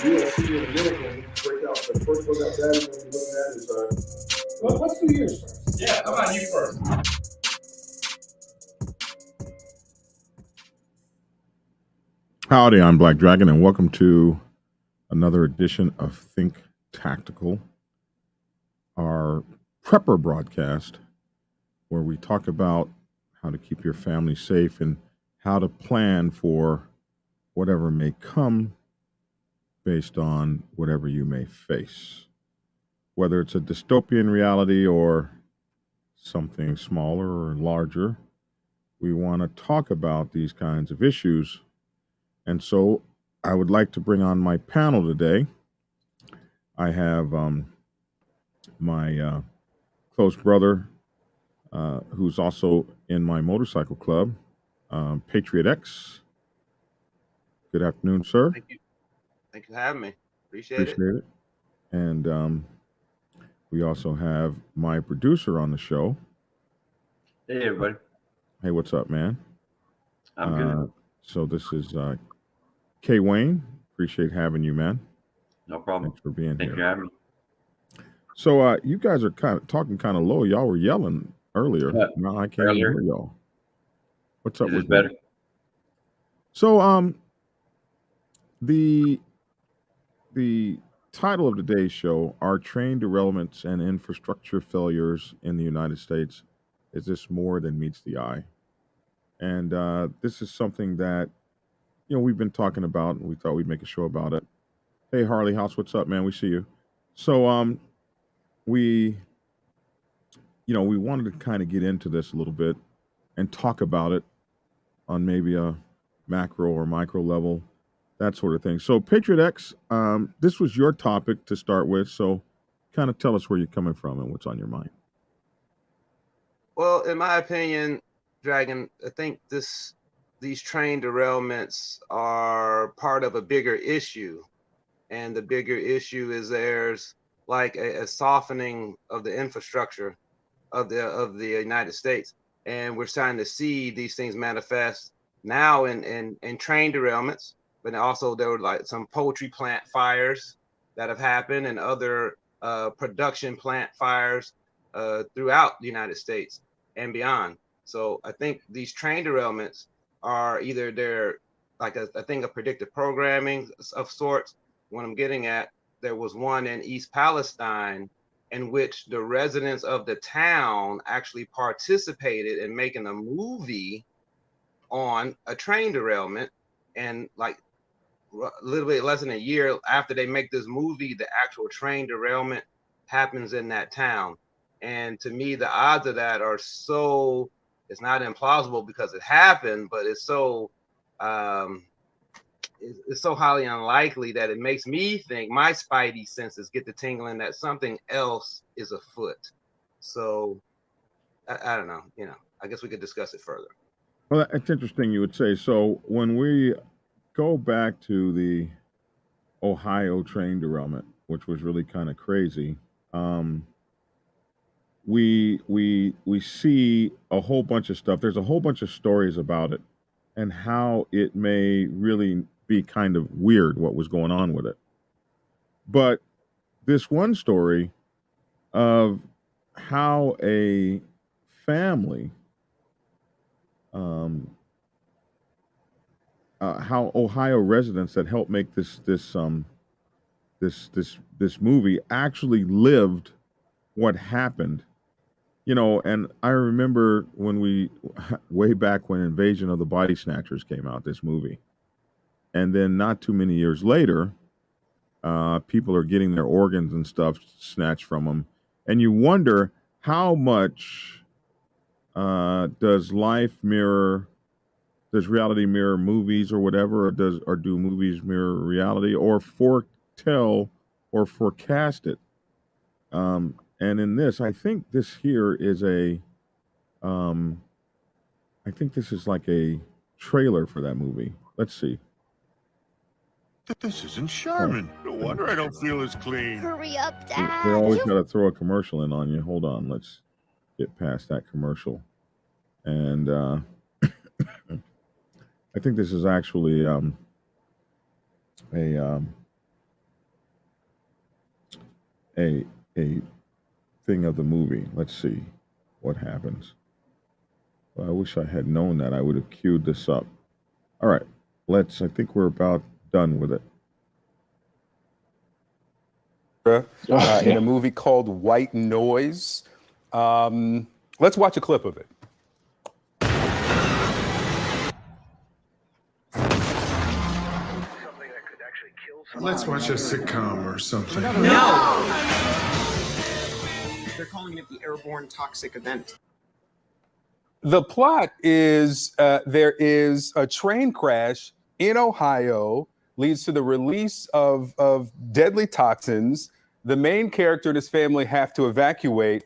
We'll see you in a minute when we break out. But first, what that is when you're looking at is, well, let's do yours first. Yeah, how about you first? Howdy, I'm Black Dragon, and welcome to another edition of Think Tactical, our prepper broadcast, where we talk about how to keep your family safe and how to plan for whatever may come based on whatever you may face. Whether it's a dystopian reality or something smaller or larger, we want to talk about these kinds of issues. And so I would like to bring on my panel today. I have my close brother, who's also in my motorcycle club, Patriot X. Good afternoon, sir. Thank you. Thank you for having me. Appreciate it. And we also have my producer on the show. Hey, everybody. Hey, what's up, man? I'm good. So this is K. Wayne. Appreciate having you, man. No problem. Thanks for being Thank here. you for having me. So you guys are talking kind of low. Y'all were yelling earlier. Now I can't hear y'all. What's up Is this with better? you? So the title of today's show are train derailments and infrastructure failures in the United States. Is this more than meets the eye? And this is something that we've been talking about, and we thought we'd make a show about it. Hey, Harley House, what's up, man? We see you. So we wanted to kind of get into this a little bit and talk about it on maybe a macro or micro level, that sort of thing. So Patriot X, this was your topic to start with. So kind of tell us where you're coming from and what's on your mind. Well, in my opinion, Dragon, I think these train derailments are part of a bigger issue. And the bigger issue is there's like a softening of the infrastructure of the United States. And we're starting to see these things manifest now in train derailments, but also there were like some poultry plant fires that have happened and other production plant fires throughout the United States and beyond. So I think these train derailments are either they're like a thing of predictive programming of sorts. What I'm getting at, there was one in East Palestine in which the residents of the town actually participated in making a movie on a train derailment. And like a little bit less than a year after they make this movie, the actual train derailment happens in that town. And to me, the odds of that are so, it's not implausible because it happened, but it's so it's so highly unlikely that it makes me think my spidey senses get the tingling that something else is afoot. So I don't know, I guess we could discuss it further. Well, it's interesting you would say. So when we go back to the Ohio train derailment, which was really kind of crazy, we see a whole bunch of stuff. There's a whole bunch of stories about it and how it may really be kind of weird what was going on with it. But this one story of how a family, how Ohio residents that helped make this movie actually lived what happened. And I remember when way back when Invasion of the Body Snatchers came out, this movie. And then not too many years later, people are getting their organs and stuff snatched from them. And you wonder how much does life mirror does reality mirror movies or whatever, or do movies mirror reality or foretell or forecast it? And in this, I think this here is I think this is like a trailer for that movie. Let's see. This isn't Sherman. No wonder I don't feel as clean. Hurry up, They Dad. always got to throw a commercial in on you. Hold on, let's get past that commercial. And I think this is actually a thing of the movie. Let's see what happens. Well, I wish I had known that. I would have queued this up. All right, I think we're about done with it. In a movie called White Noise. Let's watch a clip of it. Let's watch a sitcom or something. No! They're calling it the airborne toxic event. The plot is there is a train crash in Ohio, leads to the release of deadly toxins. The main character and his family have to evacuate.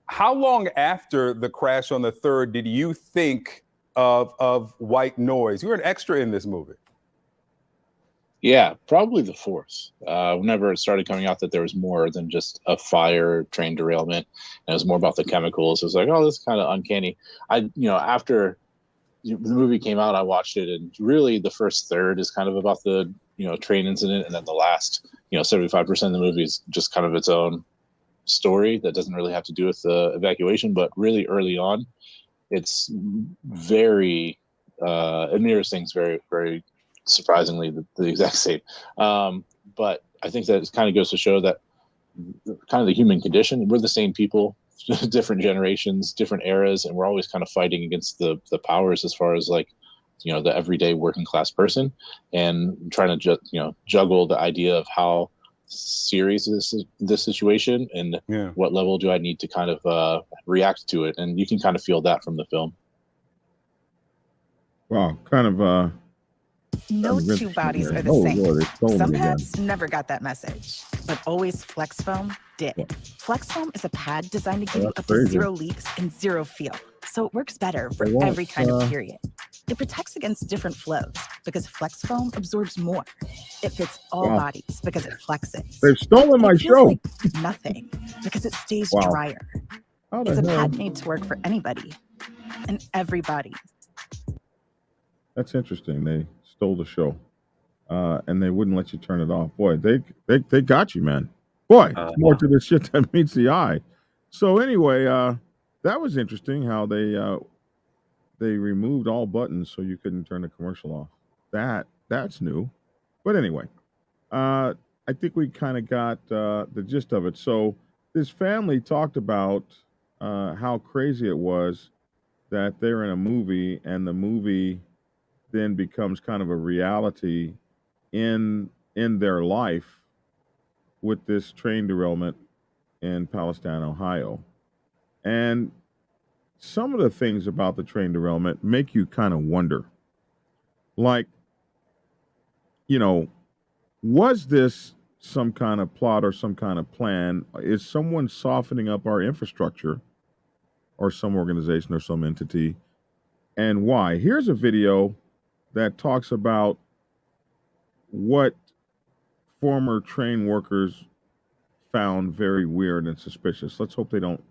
How long after the crash on the 3rd did you think of White Noise? You were an extra in this movie. Yeah, probably the 4th. Whenever it started coming out that there was more than just a fire, train derailment, and it was more about the chemicals, it was like, oh, this is kind of uncanny. After the movie came out, I watched it, and really the first third is kind of about the train incident, and then the last 75% of the movie is just kind of its own story that doesn't really have to do with the evacuation. But really early on, it's very it mirrors things very, very surprisingly the exact same. But I think that it kind of goes to show that kind of the human condition. We're the same people, different generations, different eras, and we're always kind of fighting against the powers as far as like the everyday working class person, and trying to juggle the idea of how serious is this situation and what level do I need to kind of react to it. And you can kind of feel that from the film. Wow, kind of no two bodies are the same. Lord, some pads never got that message, but Always Flex Foam did. Flex Foam is a pad designed to give you up to 0 leaks and 0 feel, so it works better for every kind of period. It protects against different flows because Flex Foam absorbs more. It fits all bodies because it flexes. They've stolen my show. Like nothing because it stays drier. It's a pad made to work for anybody and everybody. That's interesting. They stole the show, and they wouldn't let you turn it off. Boy, they got you, man. Boy, more to this shit that meets the eye. So anyway, that was interesting how they removed all buttons so you couldn't turn the commercial off. That's new. But anyway, I think we kind of got the gist of it. So this family talked about how crazy it was that they're in a movie, and the movie then becomes kind of a reality in their life with this train derailment in Palestine, Ohio. And some of the things about the train derailment make you kind of wonder, like, was this some kind of plot or some kind of plan? Is someone softening up our infrastructure, or some organization or some entity? And why? Here's a video that talks about what former train workers found very weird and suspicious. Let's hope they don't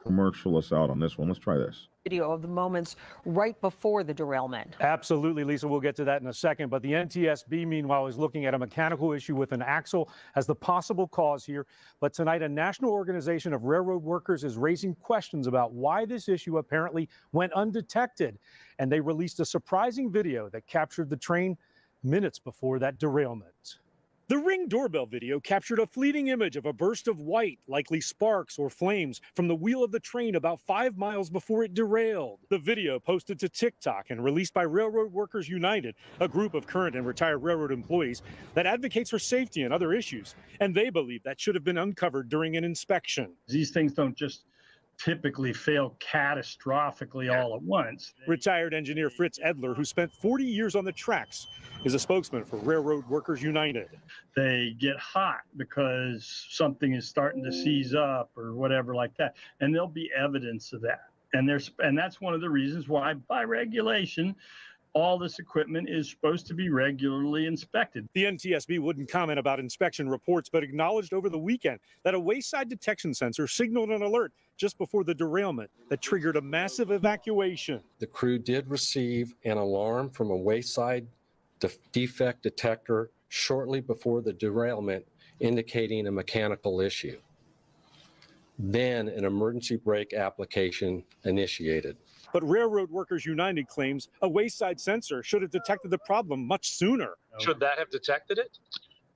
commercial us out on this one. Let's try this. Video of the moments right before the derailment. Absolutely, Lisa. We'll get to that in a second. But the NTSB, meanwhile, is looking at a mechanical issue with an axle as the possible cause here. But tonight, a national organization of railroad workers is raising questions about why this issue apparently went undetected. And they released a surprising video that captured the train minutes before that derailment. The Ring doorbell video captured a fleeting image of a burst of white, likely sparks or flames, from the wheel of the train about 5 miles before it derailed. The video, posted to TikTok and released by Railroad Workers United, a group of current and retired railroad employees that advocates for safety and other issues, and they believe that should have been uncovered during an inspection. These things don't just typically fail catastrophically all at once. Retired engineer Fritz Edler, who spent 40 years on the tracks, is a spokesman for Railroad Workers United. They get hot because something is starting to seize up or whatever like that, and there'll be evidence of that. And that's one of the reasons why, by regulation, all this equipment is supposed to be regularly inspected. The NTSB wouldn't comment about inspection reports, but acknowledged over the weekend that a wayside detection sensor signaled an alert just before the derailment that triggered a massive evacuation. The crew did receive an alarm from a wayside defect detector shortly before the derailment, indicating a mechanical issue. Then an emergency brake application initiated. But Railroad Workers United claims a wayside sensor should have detected the problem much sooner. Should that have detected it?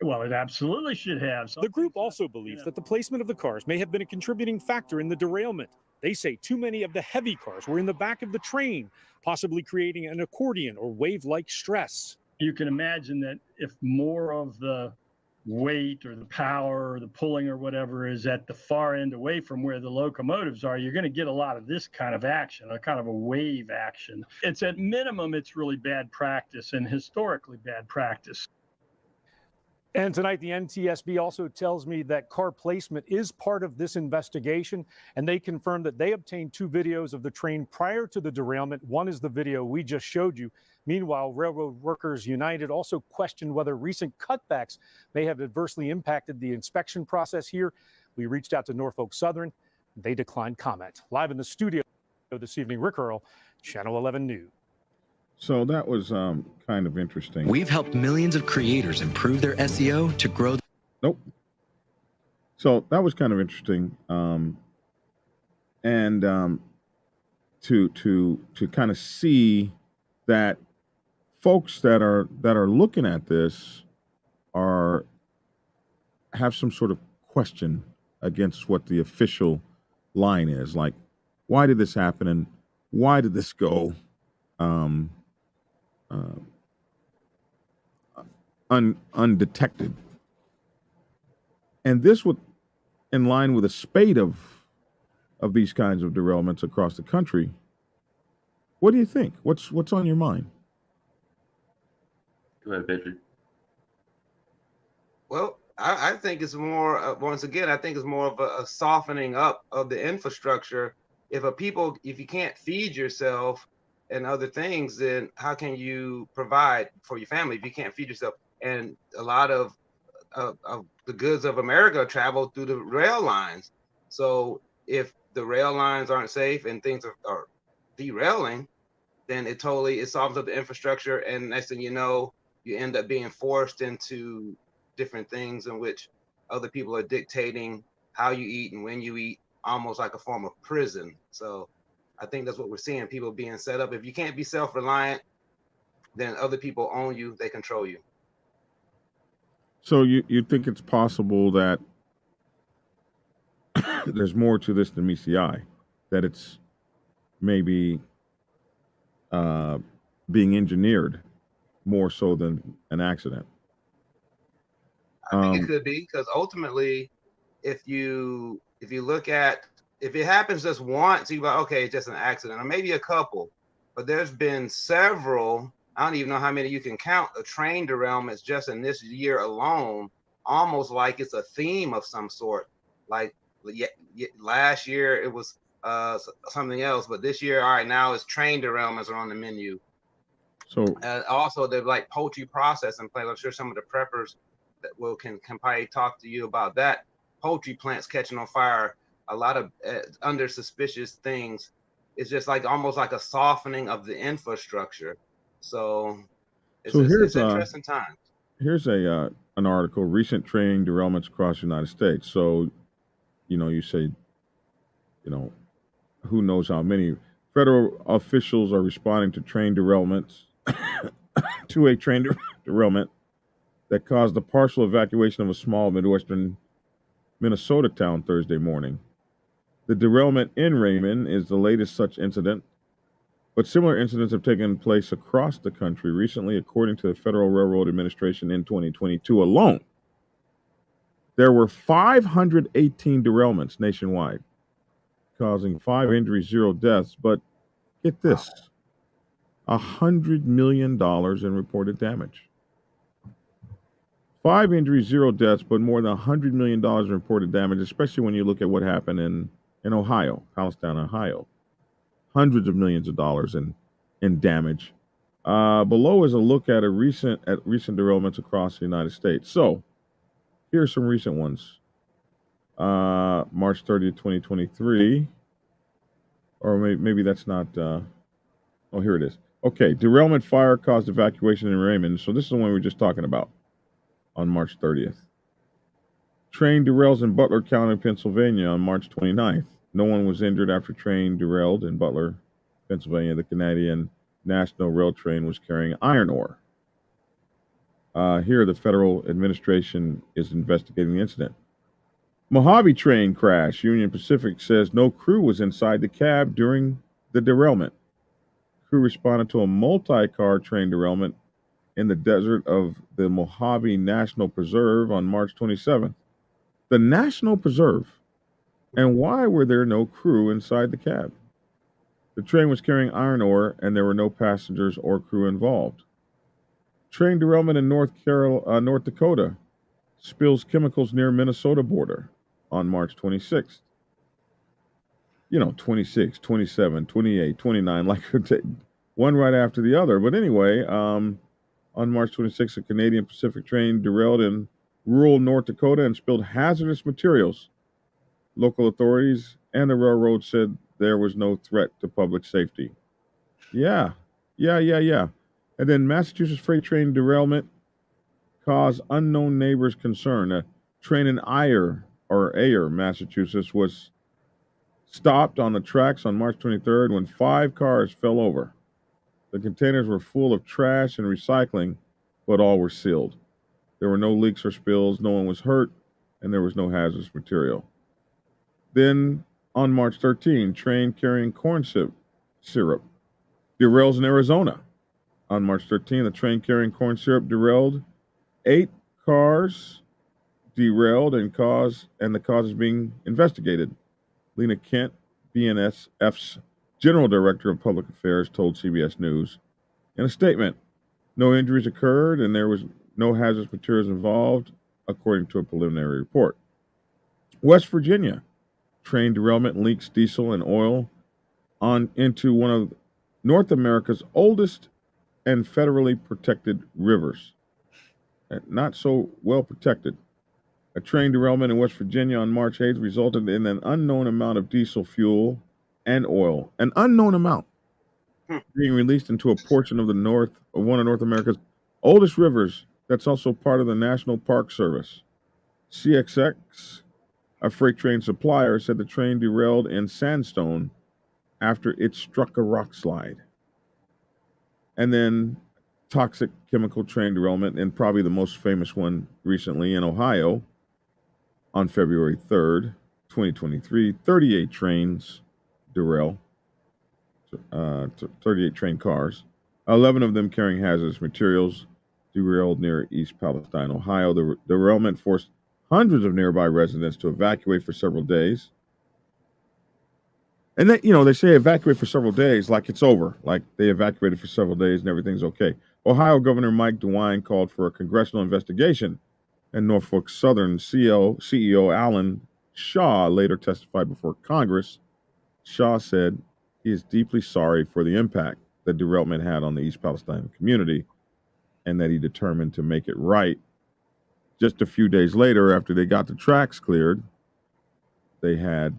Well, it absolutely should have. The group also believes that the placement of the cars may have been a contributing factor in the derailment. They say too many of the heavy cars were in the back of the train, possibly creating an accordion or wave-like stress. You can imagine that if more of the weight or the power or the pulling or whatever is at the far end away from where the locomotives are, you're going to get a lot of this kind of action, a kind of a wave action. It's at minimum, it's really bad practice and historically bad practice. And tonight, the NTSB also tells me that car placement is part of this investigation, and they confirmed that they obtained 2 videos of the train prior to the derailment. One is the video we just showed you. Meanwhile, Railroad Workers United also questioned whether recent cutbacks may have adversely impacted the inspection process here. We reached out to Norfolk Southern. They declined comment. Live in the studio this evening, Rick Earl, Channel 11 News. So that was kind of interesting. We've helped millions of creators improve their SEO to grow. Nope. So that was kind of interesting, and to kind of see that folks that are looking at this have some sort of question against what the official line is. Like, why did this happen, and why did this go undetected? And this would, in line with a spate of these kinds of derailments across the country. What do you think? What's on your mind? Go ahead, Patrick. Well, I think it's more, once again, I think it's more of a softening up of the infrastructure. If you can't feed yourself and other things, then how can you provide for your family if you can't feed yourself? And a lot of the goods of America travel through the rail lines. So if the rail lines aren't safe and things are derailing, then it softens up the infrastructure. And next thing you know, you end up being forced into different things in which other people are dictating how you eat and when you eat, almost like a form of prison. So I think that's what we're seeing, people being set up. If you can't be self-reliant, then other people own you, they control you. So you think it's possible that there's more to this than meets the eye, that it's maybe being engineered more so than an accident? I think it could be, because ultimately, if you look at, if it happens just once, you're like, okay, it's just an accident, or maybe a couple. But there's been several, I don't even know how many you can count, the train derailments just in this year alone, almost like it's a theme of some sort. Like last year it was something else, but this year, all right, now it's train derailments are on the menu. So also, they're like poultry processing plants. I'm sure some of the preppers that can probably talk to you about that. Poultry plants catching on fire, a lot of under suspicious things. It's just like almost like a softening of the infrastructure. So it's interesting times. Here's an article: recent train derailments across the United States. So, you say, who knows how many federal officials are responding to train derailments, to a train derailment that caused the partial evacuation of a small Midwestern Minnesota town Thursday morning. The derailment in Raymond is the latest such incident, but similar incidents have taken place across the country recently. According to the Federal Railroad Administration, in 2022 alone, there were 518 derailments nationwide. causing 5 injuries, 0 deaths. But get this, $100 million in reported damage. 5 injuries, 0 deaths, but more than $100 million in reported damage, especially when you look at what happened in Ohio, Palestine, Ohio. Hundreds of millions of dollars in damage. Below is a look at recent derailments across the United States. So here's some recent ones. March 30th, 2023. Or maybe that's not. Oh, here it is. Okay, derailment fire caused evacuation in Raymond. So this is the one we were just talking about on March 30th. Train derails in Butler County, Pennsylvania on March 29th. No one was injured after train derailed in Butler, Pennsylvania. The Canadian National Rail train was carrying iron ore. Here, the federal administration is investigating the incident. Mojave train crash. Union Pacific says no crew was inside the cab during the derailment. Crew responded to a multi-car train derailment in the desert of the Mojave National Preserve on March 27th. The National Preserve. And why were there no crew inside the cab? The train was carrying iron ore, and there were no passengers or crew involved. Train derailment in North Dakota spills chemicals near Minnesota border on March 26th. 26, 27, 28, 29, like one right after the other. But anyway, on March 26th, a Canadian Pacific train derailed in rural North Dakota and spilled hazardous materials. Local authorities and the railroad said there was no threat to public safety. Yeah. And then Massachusetts freight train derailment caused unknown neighbors concern. A train in Ayer, Massachusetts, was stopped on the tracks on March 23rd when 5 cars fell over. The containers were full of trash and recycling, but all were sealed. There were no leaks or spills, no one was hurt, and there was no hazardous material. Then, on March 13, train carrying corn syrup derails in Arizona. On March 13, the train carrying corn syrup derailed. 8 cars derailed, and the cause is being investigated. Lena Kent, BNSF's General Director of Public Affairs, told CBS News in a statement, no injuries occurred and there was no hazardous materials involved, according to a preliminary report. West Virginia, train derailment leaks diesel and oil into one of North America's oldest and federally protected rivers. Not so well protected. A train derailment in West Virginia on March 8th resulted in an unknown amount of diesel fuel and oil, an unknown amount, being released into a portion of one of North America's oldest rivers that's also part of the National Park Service. CXX, a freight train supplier, said the train derailed in Sandstone after it struck a rock slide. And then toxic chemical train derailment, and probably the most famous one recently in Ohio on February 3rd, 2023, 38 trains derail, 38 train cars, 11 of them carrying hazardous materials, derailed near East Palestine, Ohio. The derailment forced hundreds of nearby residents to evacuate for several days. And then, they say evacuate for several days like it's over, like they evacuated for several days and everything's okay. Ohio Governor Mike DeWine called for a congressional investigation, and Norfolk Southern CEO Alan Shaw later testified before Congress. Shaw said he is deeply sorry for the impact the derailment had on the East Palestine community, and that he determined to make it right. Just a few days later, after they got the tracks cleared, they had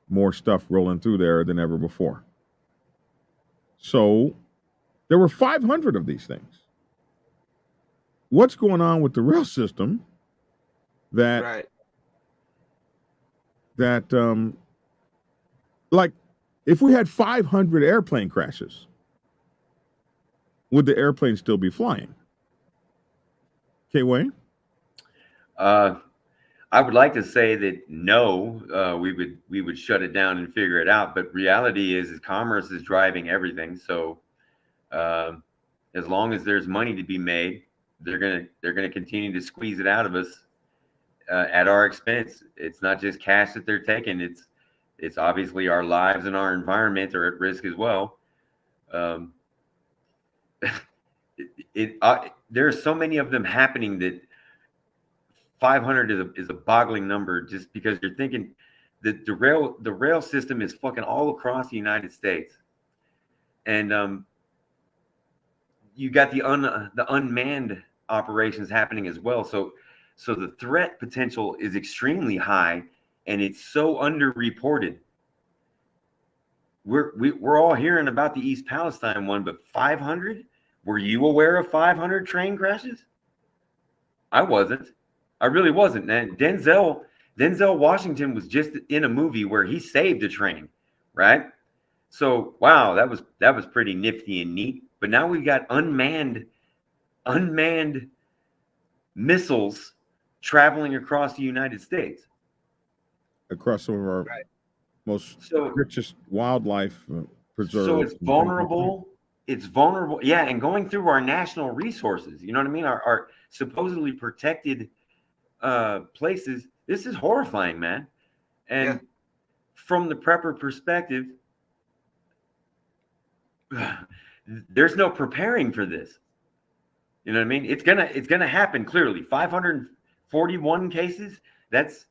more stuff rolling through there than ever before. So there were 500 of these things. What's going on with the rail system that like, if we had 500 airplane crashes, would the airplane still be flying? Okay, Wayne? I would like to say that no, we would shut it down and figure it out. But reality is commerce is driving everything. So as long as there's money to be made, they're gonna continue to squeeze it out of us at our expense. It's not just cash that they're taking; it's It's obviously our lives and our environment are at risk as well. There are so many of them happening that 500 is a boggling number, just because you're thinking that the rail system is fucking all across the United States, and you got the unmanned operations happening as well. So the threat potential is extremely high, and it's so underreported. We're all hearing about the East Palestine one, but 500? Were you aware of 500 train crashes? I wasn't. I really wasn't. And Denzel Washington was just in a movie where he saved a train, right? So wow, that was pretty nifty and neat. But now we've got unmanned missiles traveling across the United States, across some of our most richest wildlife preserves. So it's vulnerable. It's vulnerable. Yeah, and going through our national resources, you know what I mean? Our supposedly protected places. This is horrifying, man. And from the prepper perspective, there's no preparing for this. You know what I mean? It's gonna happen clearly. 541 cases. That's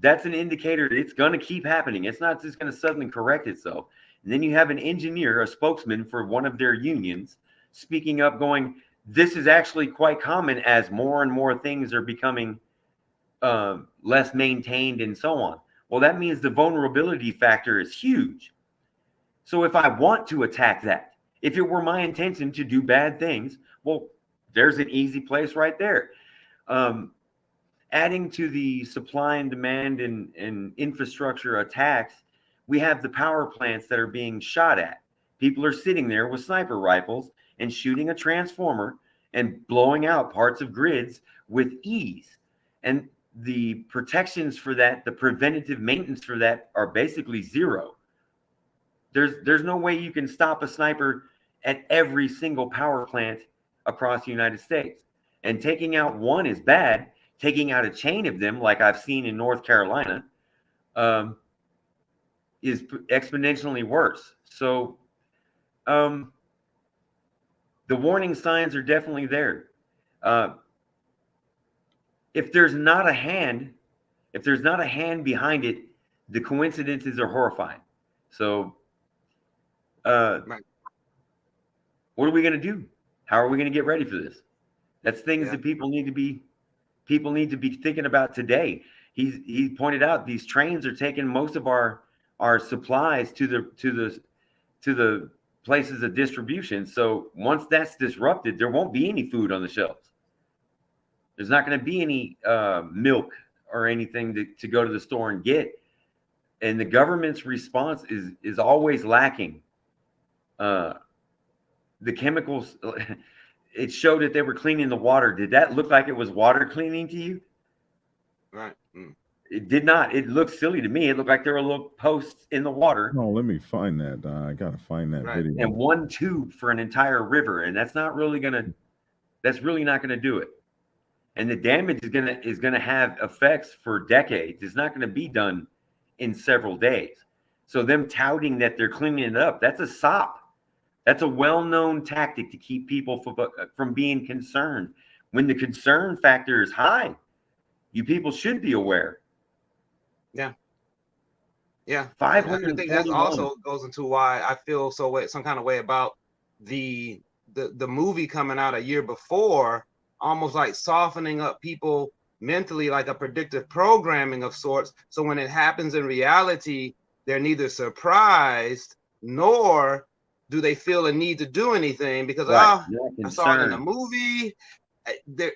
an indicator that it's gonna keep happening. It's not just gonna suddenly correct itself. And then you have an engineer, a spokesman for one of their unions, speaking up, going, "This is actually quite common as more and more things are becoming less maintained and so on." Well, that means the vulnerability factor is huge. So if I want to attack that, if it were my intention to do bad things, well, there's an easy place right there. Adding to the supply and demand and infrastructure attacks, we have the power plants that are being shot at. People are sitting there with sniper rifles and shooting a transformer and blowing out parts of grids with ease. And the protections for that, the preventative maintenance for that, are basically zero. There's no way you can stop a sniper at every single power plant across the United States. And taking out one is bad. Taking out a chain of them, like I've seen in North Carolina, is exponentially worse. So the warning signs are definitely there. If there's not a hand behind it, the coincidences are horrifying. So what are we going to do? How are we going to get ready for this? That's things that people need to be thinking about today. He pointed out these trains are taking most of our supplies to the places of distribution. So once that's disrupted, there won't be any food on the shelves. There's not going to be any milk or anything to go to the store and get. And the government's response is always lacking. The chemicals, it showed that they were cleaning the water. Did that look like it was water cleaning to you? Right. It did not. It looked silly to me. It looked like there were little posts in the water. No, let me find that. I gotta find that video. And one tube for an entire river, and that's really not gonna do it. And the damage is gonna have effects for decades. It's not gonna be done in several days. So them touting that they're cleaning it up, that's a sop. That's a well-known tactic to keep people from being concerned. When the concern factor is high, you people should be aware. Yeah. 541. I think that also goes into why I feel some kind of way about the movie coming out a year before, almost like softening up people mentally, like a predictive programming of sorts. So when it happens in reality, they're neither surprised nor do they feel a need to do anything because I saw it in a movie.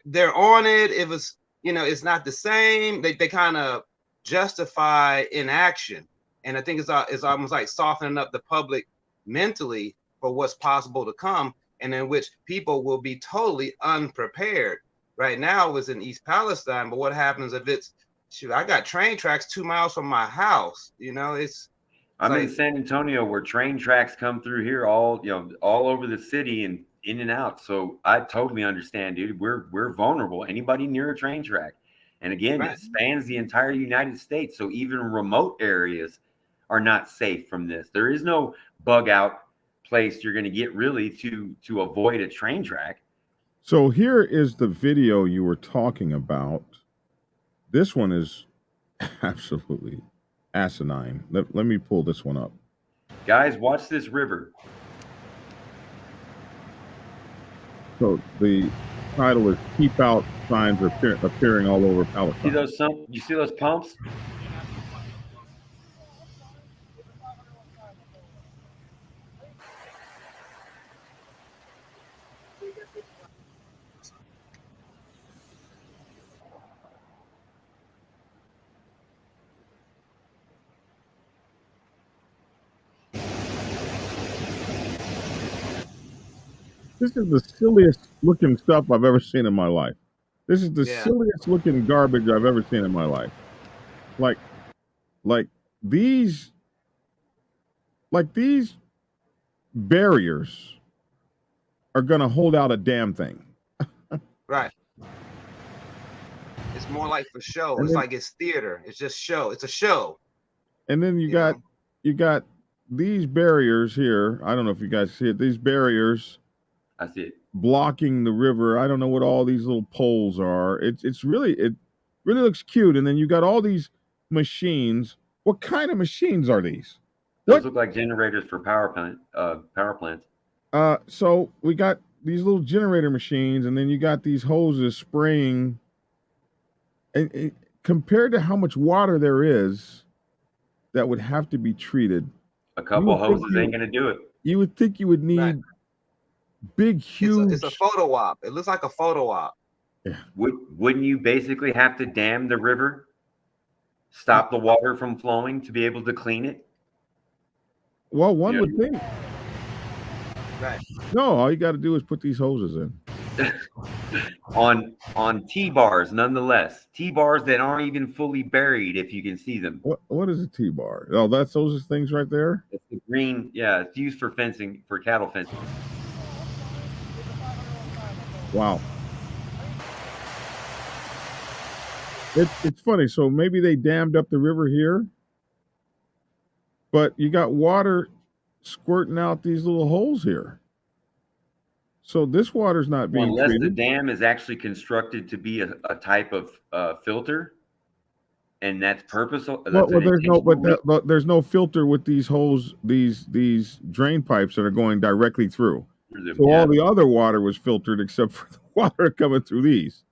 They're on it. It was, it's not the same. They kind of justify inaction, and I think it's almost like softening up the public mentally for what's possible to come, and in which people will be totally unprepared. Right now, it was in East Palestine, but what happens if it's I got train tracks 2 miles from my house? I'm in San Antonio, where train tracks come through here all over the city and in and out. So I totally understand, dude. We're vulnerable. Anybody near a train track, and again, it spans the entire United States. So even remote areas are not safe from this. There is no bug out place you're going to get really to avoid a train track. So here is the video you were talking about. This one is absolutely asinine. Let me pull this one up. Guys, watch this river. So the title is "Keep Out" signs are appearing all over Palestine. You see those pumps? This is the silliest looking stuff I've ever seen in my life. This is the silliest looking garbage I've ever seen in my life. Like these barriers are going to hold out a damn thing. Right. It's more like for show. And It's then- like it's theater. It's just show. It's a show. And then you got these barriers here. I don't know if you guys see it. These barriers. I see it. Blocking the river. I don't know what all these little poles are. It really looks cute. And then you got all these machines. What kind of machines are these? Those look like generators for power plants. So we got these little generator machines, and then you got these hoses spraying. And compared to how much water there is that would have to be treated, A couple hoses ain't gonna do it. You would think you would need big, huge. It's a photo op. It looks like a photo op. Yeah. Wouldn't you basically have to dam the river, stop the water from flowing to be able to clean it? Well, one would think. Right. No, all you got to do is put these hoses in. on T-bars, nonetheless. T-bars that aren't even fully buried, if you can see them. What is a T-bar? Oh, that's those things right there? It's the green, yeah, it's used for fencing, for cattle fencing. Wow. It's funny. So maybe they dammed up the river here, but you got water squirting out these little holes here. So this water's not being Unless treated. the dam is actually constructed to be a type of filter, and that's purposeful. Well, there's no filter with these holes, these drain pipes that are going directly through. So all the other water was filtered except for the water coming through these.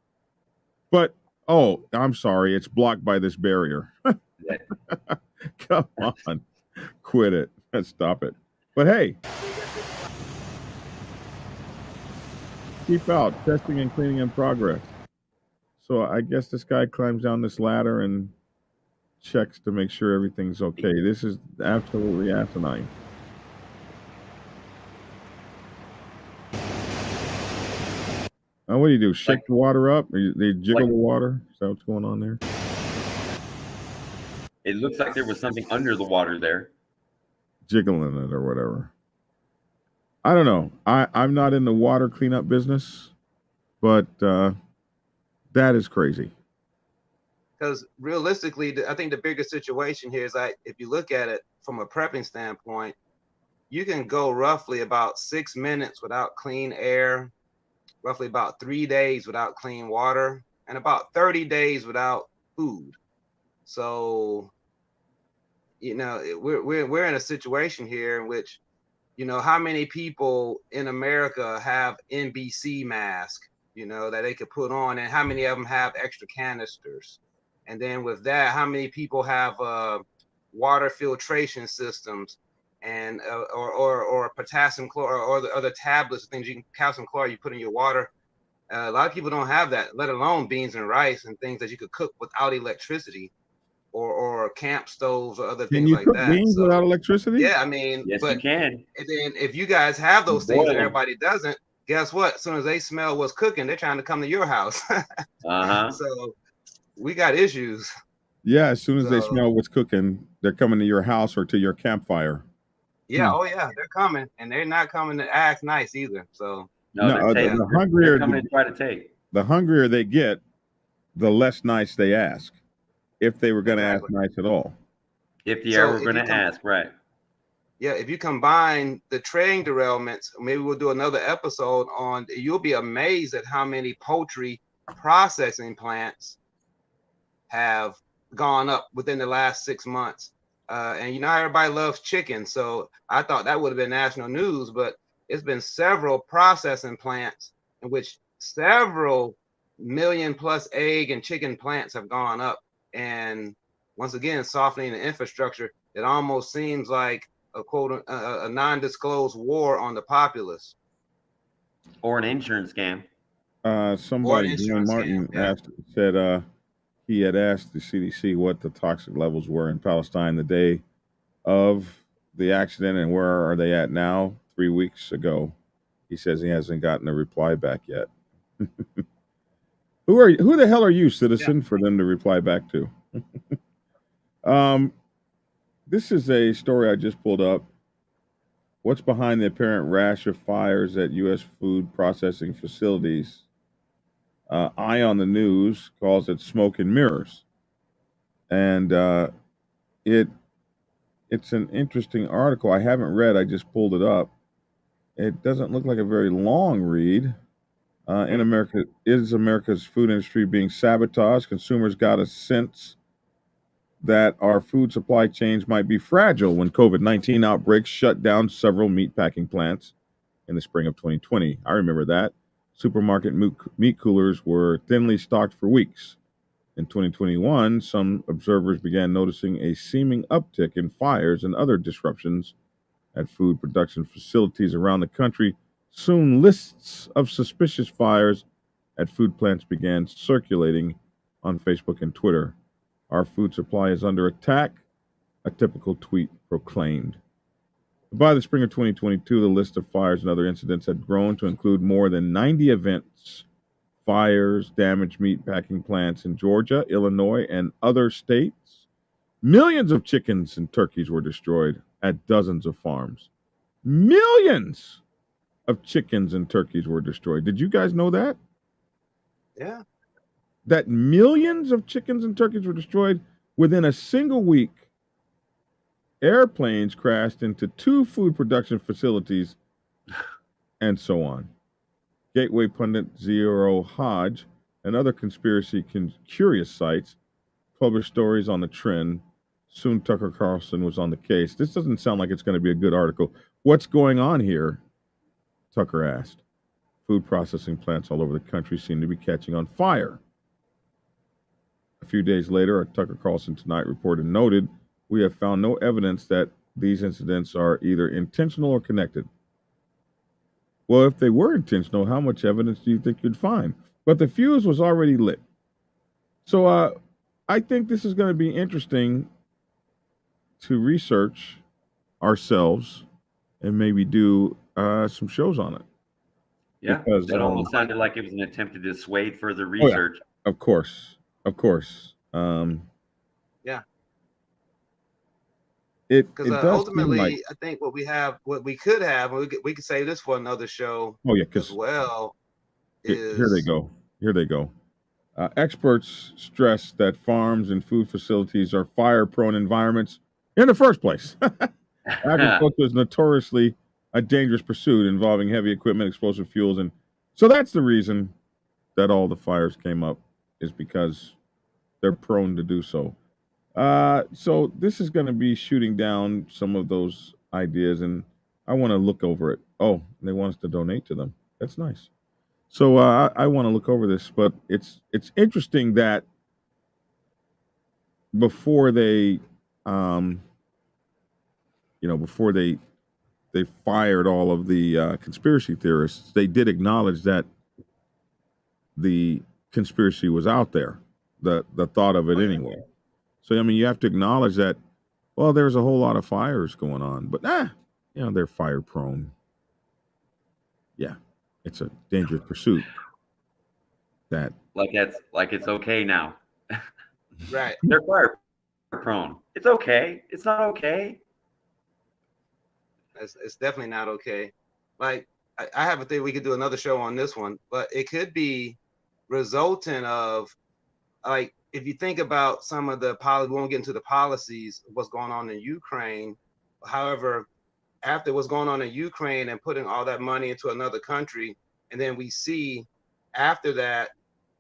But I'm sorry, it's blocked by this barrier. Come on, quit it. Stop it. But hey, keep out. Testing and cleaning in progress. So I guess this guy climbs down this ladder and checks to make sure everything's okay. This is absolutely asinine. Now, what do you do? Shake the water up? Or they jiggle the water? Is that what's going on there? It looks like there was something under the water there. Jiggling it or whatever. I don't know. I'm not in the water cleanup business, but that is crazy. Because realistically, I think the bigger situation here is like, if you look at it from a prepping standpoint, you can go roughly about 6 minutes without clean air, roughly about 3 days without clean water, and about 30 days without food. So, we're in a situation here in which, how many people in America have NBC masks, that they could put on, and how many of them have extra canisters? And then with that, how many people have water filtration systems and or potassium chloride or the other tablets, things calcium chloride you put in your water? A lot of people don't have that, let alone beans and rice and things that you could cook without electricity, or camp stoves or other things like that. Can you cook beans without electricity? Yeah, I mean, yes, but you can. And then if you guys have those things and everybody doesn't, guess what? As soon as they smell what's cooking, they're trying to come to your house. So we got issues. Yeah, as soon as they smell what's cooking, they're coming to your house or to your campfire. Yeah, oh yeah, they're coming, and they're not coming to act nice either. So the hungrier coming to try to take. The hungrier they get, the less nice they ask, if they were going to ask nice at all. If you So ever if going you to ask, right? Yeah, if you combine the train derailments, maybe we'll do another episode on, you'll be amazed at how many poultry processing plants have gone up within the last 6 months. And you know how everybody loves chicken, so I thought that would have been national news, but it's been several processing plants in which several million plus egg and chicken plants have gone up. And once again, softening the infrastructure, it almost seems like a non-disclosed war on the populace. Or an insurance scam. Somebody, Dwayne Martin, said he had asked the CDC what the toxic levels were in Palestine the day of the accident and where are they at now. 3 weeks ago, he says he hasn't gotten a reply back yet. Who the hell are you, citizen, for them to reply back to? This is a story I just pulled up. What's behind the apparent rash of fires at U.S. food processing facilities? Eye on the News calls it smoke and mirrors. And it's an interesting article. I haven't read. I just pulled it up. It doesn't look like a very long read. In America, is America's food industry being sabotaged? Consumers got a sense that our food supply chains might be fragile when COVID-19 outbreaks shut down several meatpacking plants in the spring of 2020. I remember that. Supermarket meat coolers were thinly stocked for weeks. In 2021, some observers began noticing a seeming uptick in fires and other disruptions at food production facilities around the country. Soon, lists of suspicious fires at food plants began circulating on Facebook and Twitter. Our food supply is under attack, a typical tweet proclaimed. By the spring of 2022, the list of fires and other incidents had grown to include more than 90 events. Fires damaged meatpacking plants in Georgia, Illinois, and other states. Millions of chickens and turkeys were destroyed at dozens of farms. Millions of chickens and turkeys were destroyed. Did you guys know that? Yeah. That millions of chickens and turkeys were destroyed within a single week. Airplanes crashed into 2 food production facilities, and so on. Gateway pundit Zero Hodge and other conspiracy curious sites published stories on the trend. Soon Tucker Carlson was on the case. This doesn't sound like it's going to be a good article. What's going on here? Tucker asked. Food processing plants all over the country seem to be catching on fire. A few days later, Tucker Carlson Tonight reported noted, we have found no evidence that these incidents are either intentional or connected. Well, if they were intentional, how much evidence do you think you'd find? But the fuse was already lit. So I think this is going to be interesting to research ourselves and maybe do some shows on it. Yeah, because, that almost sounded like it was an attempt to dissuade further research. Oh yeah, of course. Yeah. Because ultimately, I think what we could have, we could save this for another show. Oh yeah, as well. Here they go. Experts stress that farms and food facilities are fire-prone environments in the first place. Agriculture is notoriously a dangerous pursuit involving heavy equipment, explosive fuels, and so that's the reason that all the fires came up, is because they're prone to do so. So this is going to be shooting down some of those ideas, and I want to look over it. Oh, they want us to donate to them. That's nice. So I want to look over this, but it's interesting that before they, before they fired all of the conspiracy theorists, they did acknowledge that the conspiracy was out there, the thought of it anyway. So, I mean, you have to acknowledge that, well, there's a whole lot of fires going on, but they're fire prone. Yeah, it's a dangerous pursuit. That like it's okay now. Right. They're fire prone. It's okay. It's not okay. It's definitely not okay. Like, I have a theory we could do another show on this one, but it could be resultant of, like, if you think about some of the policy, we won't get into the policies of what's going on in Ukraine. However, after what's going on in Ukraine and putting all that money into another country, and then we see after that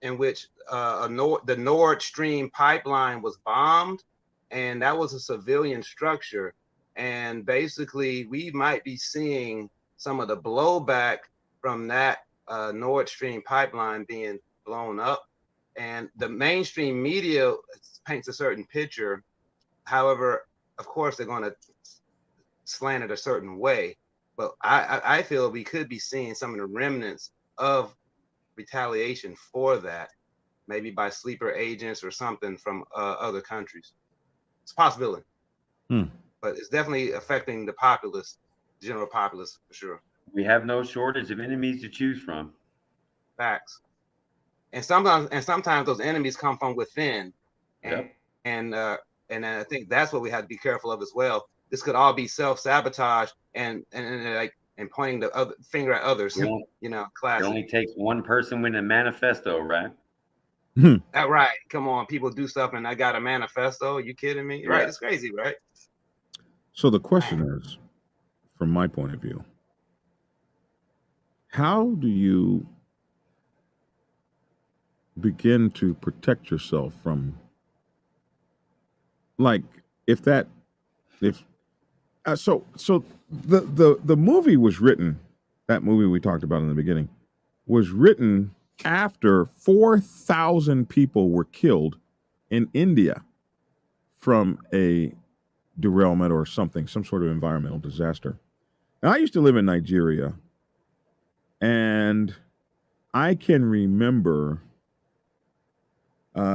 in which the Nord Stream pipeline was bombed, and that was a civilian structure. And basically, we might be seeing some of the blowback from that Nord Stream pipeline being blown up. And the mainstream media paints a certain picture. However, of course, they're going to slant it a certain way. But I feel we could be seeing some of the remnants of retaliation for that, maybe by sleeper agents or something from other countries. It's a possibility. But it's definitely affecting the populace, general populace, for sure. We have no shortage of enemies to choose from. Facts. And sometimes those enemies come from within. Yep. And I think that's what we have to be careful of as well. This could all be self-sabotage and pointing the finger at others. Classic. It only takes one person with a manifesto, right? That right. Come on, people do stuff and I got a manifesto. Are you kidding me? Yeah. Right. It's crazy, right? So the question is, from my point of view, how do you begin to protect yourself from, like, so the movie was written, that movie we talked about in the beginning, was written after 4,000 people were killed in India from a derailment or something, some sort of environmental disaster. Now, I used to live in Nigeria, and I can remember,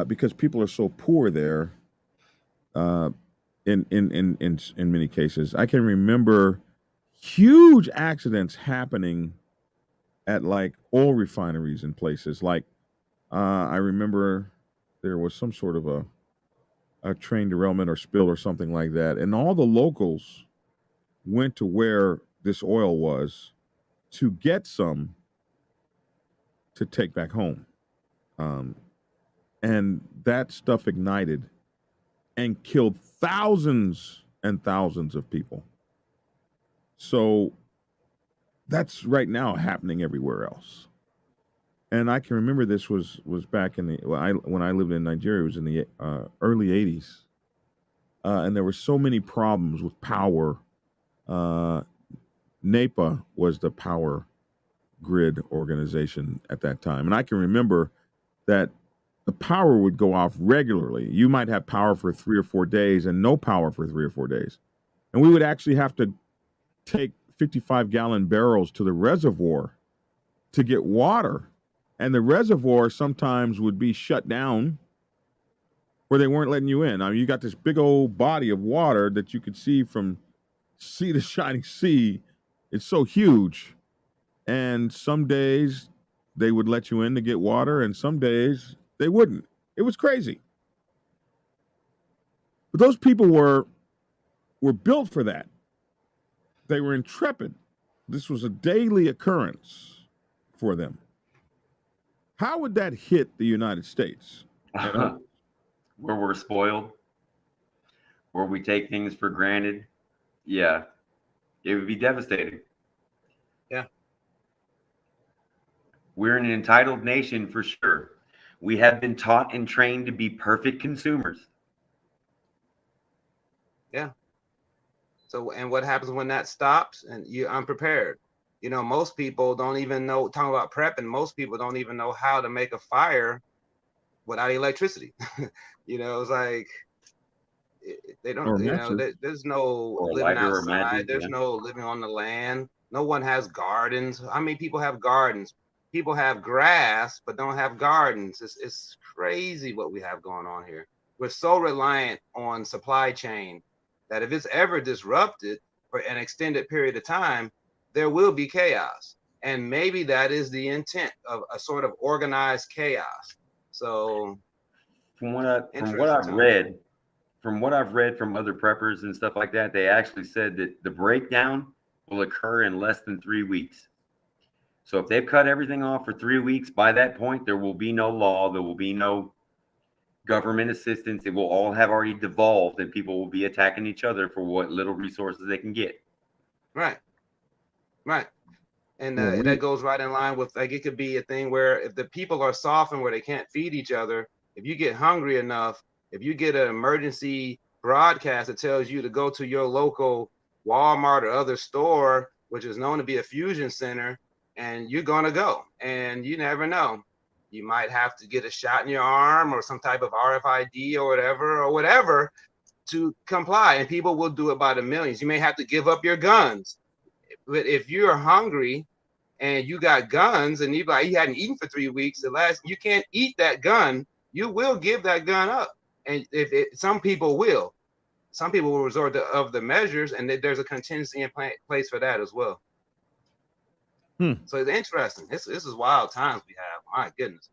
because people are so poor there, in many cases, I can remember huge accidents happening at like oil refineries and places. Like I remember there was some sort of a train derailment or spill or something like that, and all the locals went to where this oil was to get some to take back home. And that stuff ignited and killed thousands and thousands of people. So that's right now happening everywhere else. And I can remember this was back in when I lived in Nigeria, it was in the early 80s. And there were so many problems with power. NEPA was the power grid organization at that time. And I can remember that the power would go off regularly. You might have power for 3 or 4 days and no power for 3 or 4 days. And we would actually have to take 55-gallon barrels to the reservoir to get water. And the reservoir sometimes would be shut down where they weren't letting you in. I mean, you got this big old body of water that you could see from sea to shining sea. It's so huge. And some days they would let you in to get water, and some days they wouldn't. It was crazy. But those people were built for that. They were intrepid. This was a daily occurrence for them. How would that hit the United States? Where we're spoiled, where we take things for granted. Yeah, it would be devastating. Yeah. We're an entitled nation for sure. We have been taught and trained to be perfect consumers. Yeah. So, and what happens when that stops and you're unprepared? You know, most people don't even know, talking about prepping, most people don't even know how to make a fire without electricity. You know, it's like, they don't, you know, there's no living outside. There's no living on the land. No one has gardens. How many people have gardens? People have grass, but don't have gardens. It's crazy what we have going on here. We're so reliant on supply chain that if it's ever disrupted for an extended period of time, there will be chaos. And maybe that is the intent of a sort of organized chaos. So from what I've read from other preppers and stuff like that, they actually said that the breakdown will occur in less than 3 weeks. So if they've cut everything off for 3 weeks, by that point, there will be no law. There will be no government assistance. It will all have already devolved, and people will be attacking each other for what little resources they can get. Right. And that goes right in line with, like, it could be a thing where if the people are softened where they can't feed each other, if you get hungry enough, if you get an emergency broadcast that tells you to go to your local Walmart or other store, which is known to be a fusion center, and you're going to go, and you never know. You might have to get a shot in your arm or some type of RFID or whatever to comply, and people will do it by the millions. You may have to give up your guns. But if you're hungry and you got guns and you hadn't eaten for 3 weeks, you can't eat that gun, you will give that gun up. And some people will resort to of the measures, and there's a contingency in place for that as well. So it's interesting. This is wild times we have. My goodness.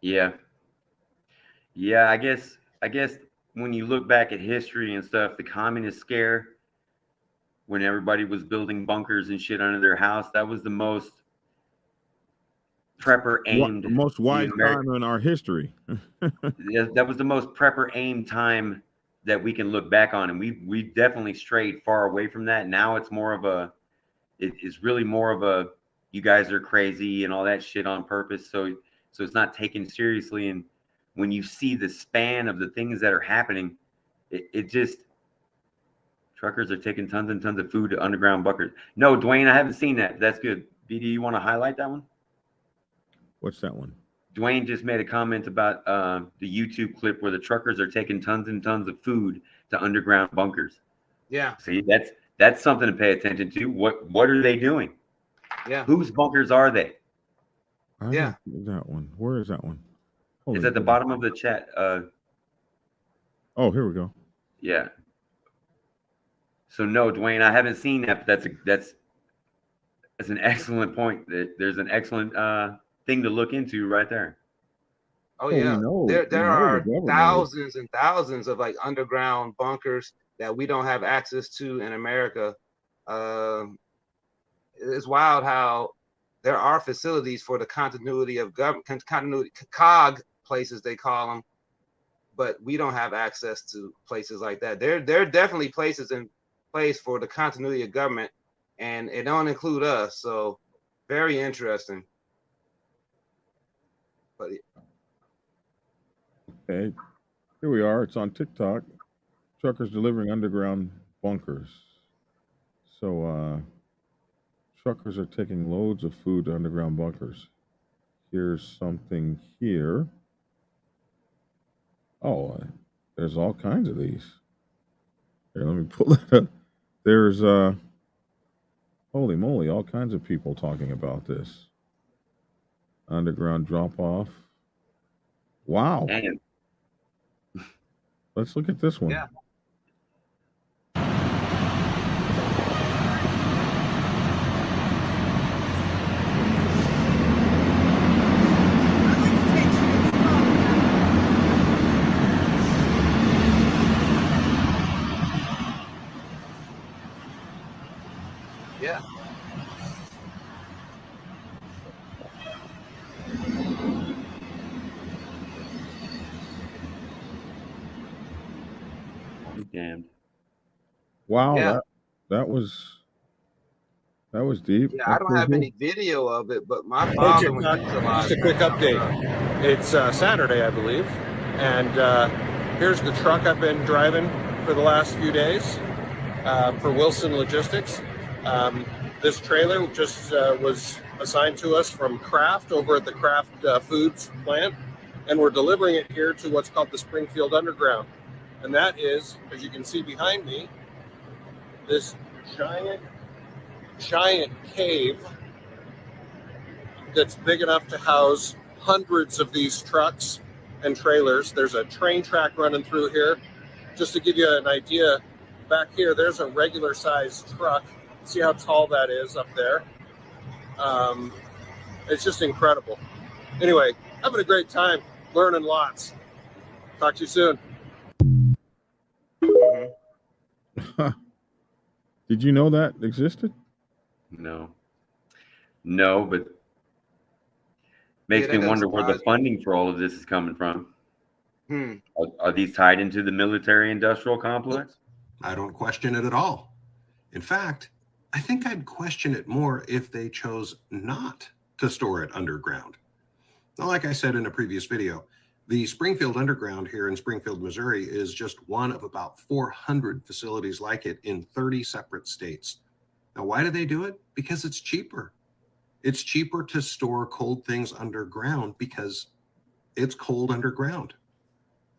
Yeah. I guess when you look back at history and stuff, the communist scare, when everybody was building bunkers and shit under their house, that was the most prepper aimed, the most wise time in our history. That was the most prepper aimed time that we can look back on, and we definitely strayed far away from that. Now it's more of a, it's really more of a, you guys are crazy and all that shit on purpose. So it's not taken seriously. And when you see the span of the things that are happening, it just, truckers are taking tons and tons of food to underground bunkers. No, Dwayne, I haven't seen that. That's good. BD, you want to highlight that one? What's that one? Dwayne just made a comment about the YouTube clip where the truckers are taking tons and tons of food to underground bunkers. Yeah. See, that's something to pay attention to. What are they doing? Yeah. Whose bunkers are they? Yeah. That one. Where is that one? It's at the bottom of the chat. Oh, here we go. Yeah. So no, Dwayne, I haven't seen that, but that's an excellent point. There's an excellent thing to look into right there. Oh yeah, there are thousands and thousands of like underground bunkers that we don't have access to in America. It's wild how there are facilities for the continuity of government, continuity COG places they call them, but we don't have access to places like that. There are definitely places in place for the continuity of government, and it don't include us. So very interesting. But okay, here we are. It's on TikTok. Truckers delivering underground bunkers. So truckers are taking loads of food to underground bunkers. Here's something here. Oh, there's all kinds of these. Here, let me pull that up. There's holy moly, all kinds of people talking about this. Underground drop off. Wow. Damn. Let's look at this one. Yeah. Yeah. Damn. Wow, Yeah. that was deep. Yeah, I don't have any video of it, but my Hey, father, Jim, when he was alive, just a quick update. It's Saturday, I believe, and here's the truck I've been driving for the last few days for Wilson Logistics. This trailer just was assigned to us from Kraft over at the Kraft Foods plant, and we're delivering it here to what's called the Springfield Underground. And that is, as you can see behind me, this giant cave that's big enough to house hundreds of these trucks and trailers. There's a train track running through here. Just to give you an idea, back here, there's a regular sized truck. See how tall that is up there? It's just incredible. Anyway, having a great time, learning lots. Talk to you soon. Did you know that existed? No, but Makes that me doesn't wonder where the surprise me. funding for all of this is coming from. Hmm. Are these tied into the military-industrial complex? I don't question it at all. In fact, I think I'd question it more if they chose not to store it underground. Now, like I said in a previous video, the Springfield Underground here in Springfield, Missouri is just one of about 400 facilities like it in 30 separate states. Now, why do they do it? Because it's cheaper. It's cheaper to store cold things underground because it's cold underground.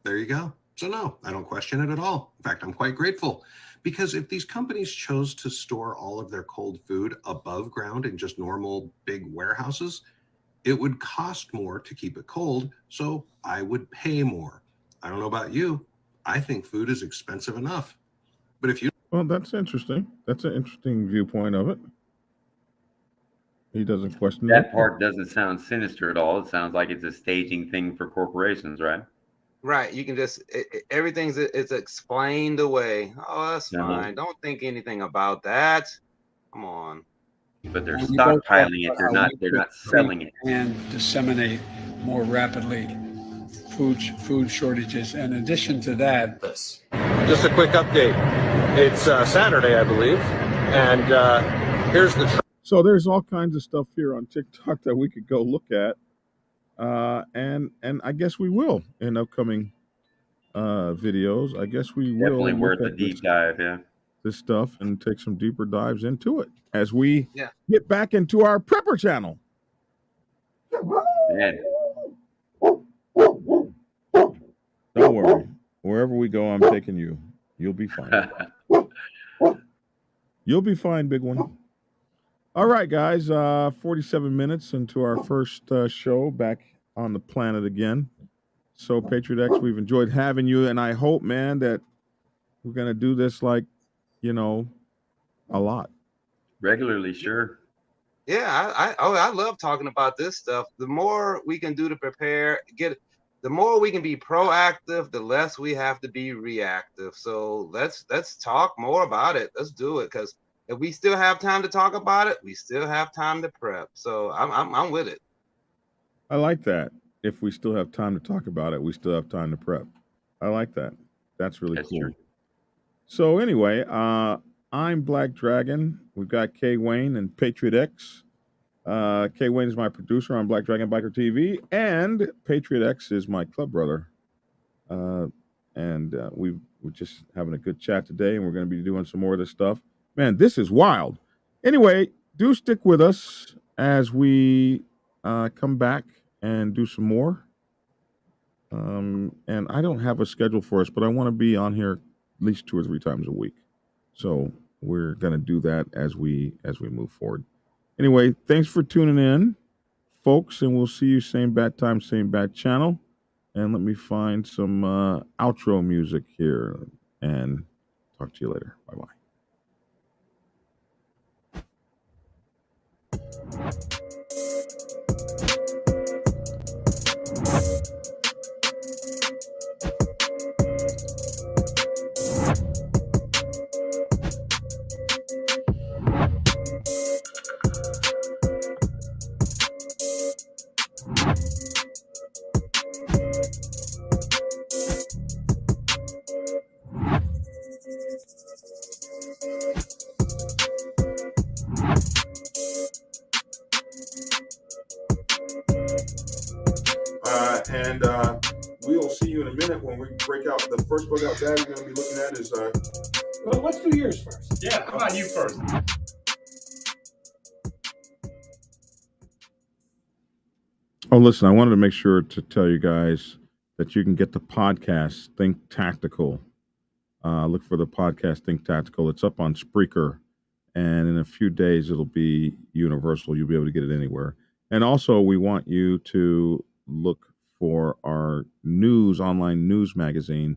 There you go. So no, I don't question it at all. In fact, I'm quite grateful, because if these companies chose to store all of their cold food above ground in just normal big warehouses, it would cost more to keep it cold, so I would pay more. I don't know about you. I think food is expensive enough. But if you... Well, that's interesting. That's an interesting viewpoint of it. He doesn't question That part doesn't sound sinister at all. It sounds like it's a staging thing for corporations, right? Right. You can just everything's it's explained away. Oh, that's Uh-huh. fine. Don't think anything about that. Come on. But they're And we both talked stockpiling it. about They're how not. we They're could not selling it. And disseminate more rapidly food shortages. In addition to that, Just a quick update. It's Saturday, I believe, and here's the. So there's all kinds of stuff here on TikTok that we could go look at, and I guess we will in upcoming videos. I guess we will Definitely look worth a at deep dive. Yeah. this stuff and take some deeper dives into it as we Yeah. get back into our prepper channel. Man, Don't worry. Wherever we go, I'm taking you. You'll be fine. You'll be fine, big one. All right, guys. 47 minutes into our first show back on the planet again. So, Patriot X, we've enjoyed having you, and I hope, man, that we're going to do this like, a lot. regularly, sure. Yeah, I love talking about this stuff. The more we can do to prepare, the more we can be proactive, the less we have to be reactive. So let's talk more about it. Let's do it, because if we still have time to talk about it, we still have time to prep. So I'm with it. I like that. If we still have time to talk about it, we still have time to prep. I like that. That's really cool. True. So anyway, I'm Black Dragon. We've got K Wayne and Patriot X. K Wayne is my producer on Black Dragon Biker TV, and Patriot X is my club brother. And we're just having a good chat today, and we're going to be doing some more of this stuff. Man, this is wild. Anyway, do stick with us as we come back and do some more. And I don't have a schedule for us, but I want to be on here at least 2 or 3 times a week. So we're going to do that as we move forward. Anyway, thanks for tuning in, folks, and we'll see you same bat time, same bat channel. And let me find some outro music here and talk to you later. Bye-bye. And we'll see you in a minute when we break out the first breakout bag we're going to be looking at is. Well, let's do yours first. Yeah, how about you first? Oh, listen, I wanted to make sure to tell you guys that you can get the podcast Think Tactical. Look for the podcast Think Tactical. It's up on Spreaker, and in a few days it'll be universal. You'll be able to get it anywhere. And also, we want you to look for our online news magazine,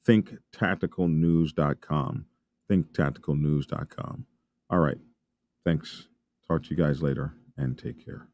thinktacticalnews.com. Thinktacticalnews.com. All right. Thanks. Talk to you guys later, and take care.